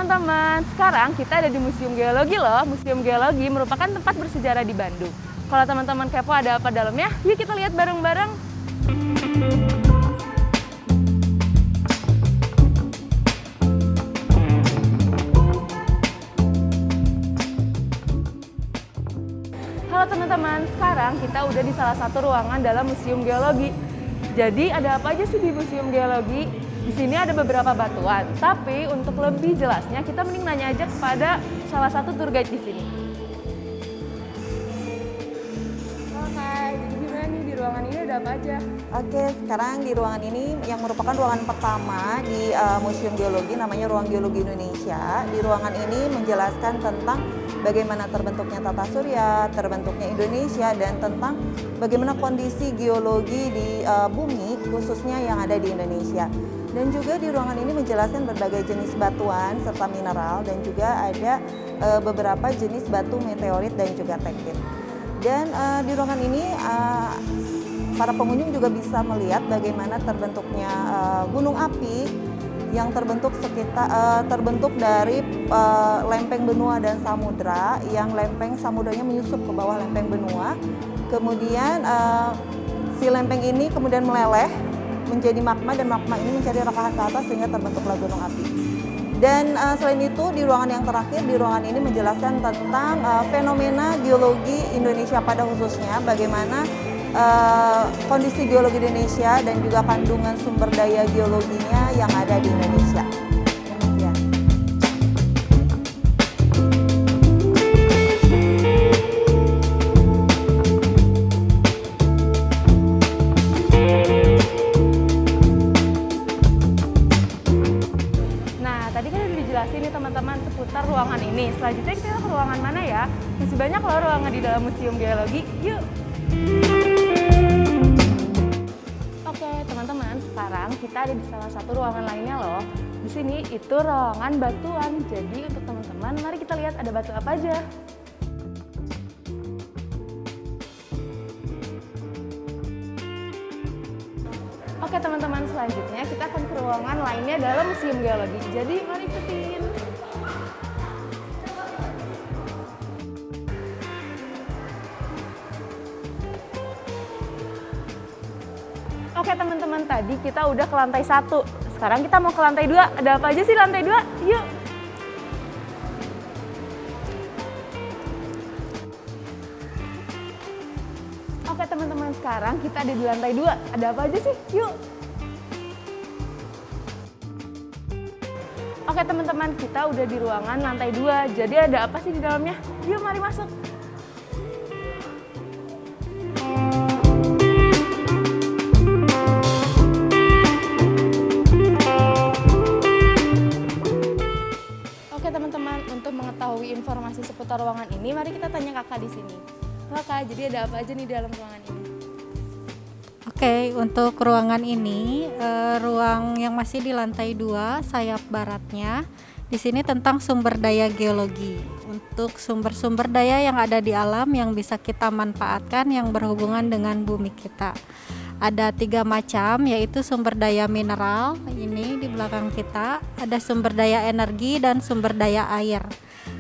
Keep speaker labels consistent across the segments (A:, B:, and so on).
A: teman-teman, sekarang kita ada di Museum Geologi loh. Museum Geologi merupakan tempat bersejarah di Bandung. Kalau teman-teman kepo ada apa dalamnya, yuk kita lihat bareng-bareng. Halo teman-teman, sekarang kita udah di salah satu ruangan dalam Museum Geologi. Jadi ada apa aja sih di Museum Geologi? Di sini ada beberapa batuan, tapi untuk lebih jelasnya kita mending nanya aja kepada salah satu tour guide di sini. Oke, jadi gimana nih di ruangan ini ada apa aja?
B: Oke, sekarang di ruangan ini yang merupakan ruangan pertama di Museum Geologi, namanya Ruang Geologi Indonesia. Di ruangan ini menjelaskan tentang bagaimana terbentuknya tata surya, terbentuknya Indonesia, dan tentang bagaimana kondisi geologi di bumi, khususnya yang ada di Indonesia. Dan juga di ruangan ini menjelaskan berbagai jenis batuan serta mineral, dan juga ada beberapa jenis batu meteorit dan juga tektit. Dan di ruangan ini para pengunjung juga bisa melihat bagaimana terbentuknya gunung api yang terbentuk dari lempeng benua dan samudra, yang lempeng samudranya menyusup ke bawah lempeng benua. Kemudian si lempeng ini kemudian meleleh menjadi magma, dan magma ini mencari rekahan ke atas sehingga terbentuklah gunung api. Dan selain itu di ruangan yang terakhir, di ruangan ini menjelaskan tentang fenomena geologi Indonesia pada khususnya, bagaimana kondisi geologi Indonesia dan juga kandungan sumber daya geologinya yang ada di Indonesia. Demikian.
A: Nah, tadi kan udah dijelasin nih teman-teman seputar ruangan ini. Selanjutnya kita ke ruangan mana ya? Masih banyak loh ruangan di dalam Museum Geologi. Yuk! Oke, teman-teman, sekarang kita ada di salah satu ruangan lainnya loh. Di sini itu ruangan batuan. Jadi untuk teman-teman, mari kita lihat ada batu apa aja. Oke teman-teman, selanjutnya kita akan ke ruangan lainnya dalam Museum Geologi. Jadi mari ikutin. Oke teman-teman, tadi kita udah ke lantai 1. Sekarang kita mau ke lantai 2. Ada apa aja sih lantai 2? Yuk! Oke teman-teman, sekarang kita ada di lantai 2. Ada apa aja sih? Yuk! Oke teman-teman, kita udah di ruangan lantai 2. Jadi ada apa sih di dalamnya? Yuk mari masuk! Oke teman-teman, untuk mengetahui informasi seputar ruangan ini, mari kita tanya kakak di sini. Halo kak, jadi ada apa aja nih dalam ruangan ini?
C: Oke, untuk ruangan ini, ruang yang masih di lantai 2, sayap baratnya, di sini tentang sumber daya geologi. Untuk sumber-sumber daya yang ada di alam yang bisa kita manfaatkan yang berhubungan dengan bumi kita. Ada 3 macam, yaitu sumber daya mineral, ini di belakang kita, ada sumber daya energi dan sumber daya air.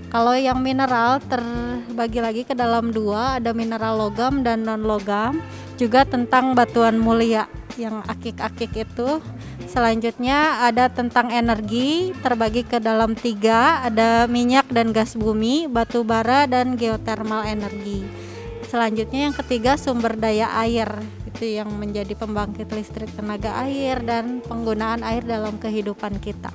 C: Kalau yang mineral terbagi lagi ke dalam 2, ada mineral logam dan non logam, juga tentang batuan mulia yang akik-akik itu. Selanjutnya ada tentang energi, terbagi ke dalam 3, ada minyak dan gas bumi, batu bara dan geothermal energi. Selanjutnya yang ketiga sumber daya air, itu yang menjadi pembangkit listrik tenaga air dan penggunaan air dalam kehidupan kita.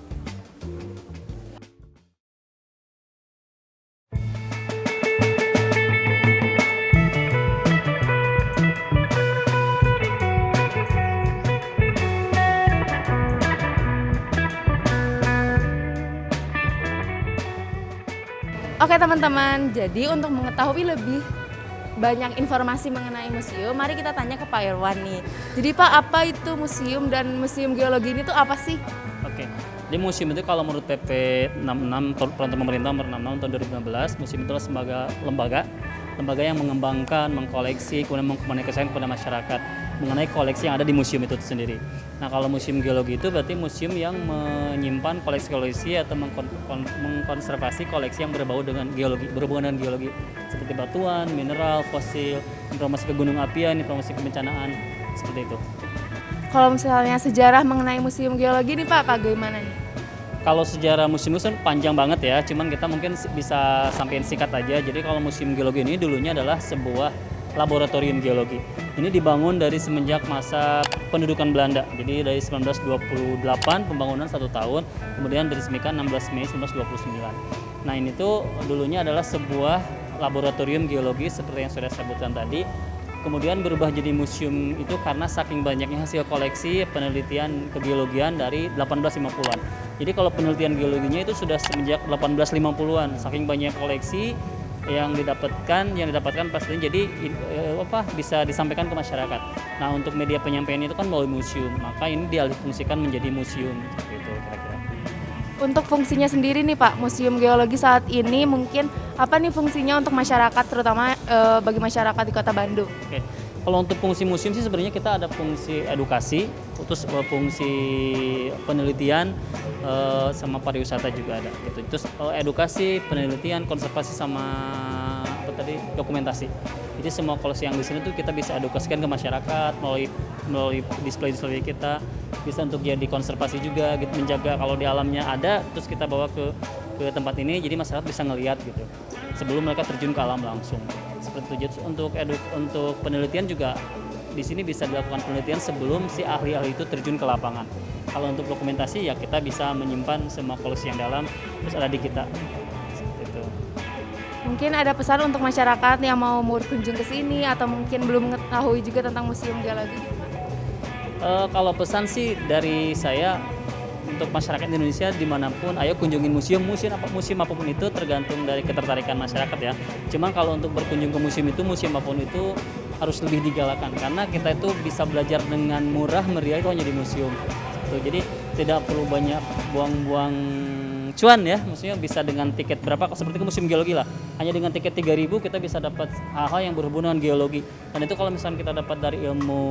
A: Oke teman-teman, jadi untuk mengetahui lebih banyak informasi mengenai museum, mari kita tanya ke Pak Irwan nih. Jadi Pak, apa itu museum dan museum geologi ini tuh apa sih?
D: Oke, di museum itu kalau menurut PP 66 Peraturan Pemerintah Nomor 66 tahun 2016, museum itu adalah sebagai lembaga lembaga yang mengembangkan, mengkoleksi, kemudian mengkomunikasikan kepada masyarakat mengenai koleksi yang ada di museum itu sendiri. Nah, kalau museum geologi itu berarti museum yang menyimpan koleksi-koleksi atau mengkonservasi koleksi yang berhubungan dengan geologi seperti batuan, mineral, fosil, informasi ke gunung apian, informasi kebencanaan, seperti itu.
A: Kalau misalnya sejarah mengenai museum geologi nih Pak, bagaimana nih?
D: Kalau sejarah museum itu panjang banget ya, cuman kita mungkin bisa sampein singkat aja. Jadi kalau museum geologi ini dulunya adalah sebuah laboratorium geologi. Ini dibangun dari semenjak masa pendudukan Belanda. Jadi dari 1928 pembangunan 1 tahun, kemudian diresmikan 16 Mei 1929. Nah, ini tuh dulunya adalah sebuah laboratorium geologi seperti yang sudah saya sebutkan tadi. Kemudian berubah jadi museum itu karena saking banyaknya hasil koleksi penelitian kegeologian dari 1850-an. Jadi kalau penelitian geologinya itu sudah semenjak 1850-an, saking banyak koleksi yang didapatkan pastinya jadi bisa disampaikan ke masyarakat. Nah, untuk media penyampaian itu kan melalui museum, maka ini dialihfungsikan menjadi museum seperti itu kira-kira.
A: Untuk fungsinya sendiri nih Pak, Museum Geologi saat ini mungkin apa nih fungsinya untuk masyarakat, terutama bagi masyarakat di Kota Bandung?
D: Oke. Kalau untuk fungsi museum sih sebenarnya kita ada fungsi edukasi, terus fungsi penelitian sama pariwisata juga ada gitu. Terus edukasi, penelitian, konservasi sama dokumentasi. Jadi semua koleksi yang di sini tuh kita bisa edukasikan ke masyarakat melalui display kita, bisa untuk jadi konservasi juga gitu, menjaga kalau di alamnya ada, terus kita bawa ke tempat ini jadi masyarakat bisa ngelihat gitu. Sebelum mereka terjun ke alam langsung. Seperti itu. Untuk penelitian juga di sini bisa dilakukan penelitian sebelum si ahli-ahli itu terjun ke lapangan. Kalau untuk dokumentasi ya kita bisa menyimpan semua koleksi yang dalam terus ada di kita. Seperti itu.
A: Mungkin ada pesan untuk masyarakat yang mau berkunjung ke sini atau mungkin belum mengetahui juga tentang Museum Geologi?
D: Kalau pesan sih dari saya untuk masyarakat Indonesia dimanapun, ayo kunjungin museum apapun itu tergantung dari ketertarikan masyarakat ya. Cuman kalau untuk berkunjung ke museum apapun itu harus lebih digalakan karena kita itu bisa belajar dengan murah meriah itu hanya di museum. Jadi tidak perlu banyak buang-buang cuan ya, maksudnya bisa dengan tiket berapa seperti ke Museum Geologi lah. Hanya dengan tiket 3.000 kita bisa dapat hal-hal yang berhubungan dengan geologi. Dan itu kalau misalnya kita dapat dari ilmu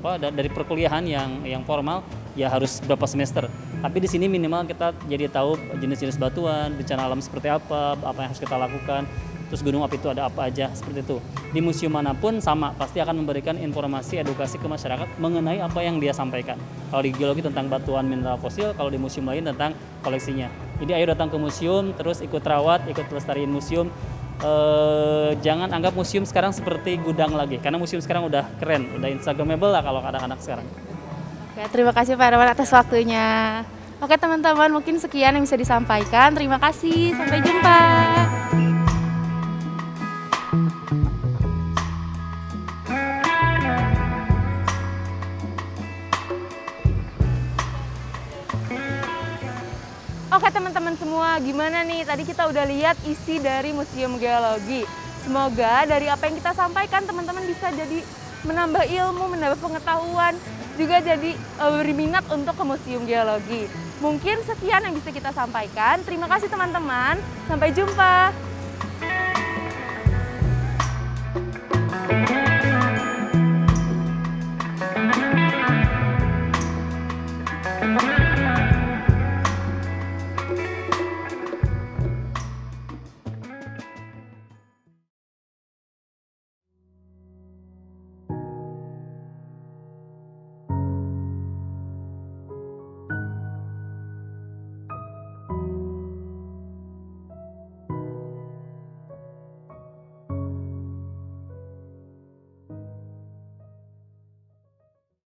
D: dari perkuliahan yang formal ya harus berapa semester. Tapi di sini minimal kita jadi tahu jenis-jenis batuan, bencana alam seperti apa yang harus kita lakukan. Terus gunung api itu ada apa aja, seperti itu. Di museum manapun sama, pasti akan memberikan informasi edukasi ke masyarakat mengenai apa yang dia sampaikan. Kalau di geologi tentang batuan mineral fosil, kalau di museum lain tentang koleksinya. Jadi ayo datang ke museum, terus ikut rawat, ikut pelestarian museum. Jangan anggap museum sekarang seperti gudang lagi, karena museum sekarang udah keren, udah instagramable lah kalau anak-anak sekarang.
A: Oke, terima kasih Pak Herman atas waktunya. Oke teman-teman, mungkin sekian yang bisa disampaikan. Terima kasih, sampai jumpa. Oke teman-teman semua, gimana nih? Tadi kita udah lihat isi dari Museum Geologi. Semoga dari apa yang kita sampaikan teman-teman bisa jadi menambah ilmu, menambah pengetahuan, juga jadi berminat untuk ke Museum Geologi. Mungkin sekian yang bisa kita sampaikan. Terima kasih teman-teman. Sampai jumpa.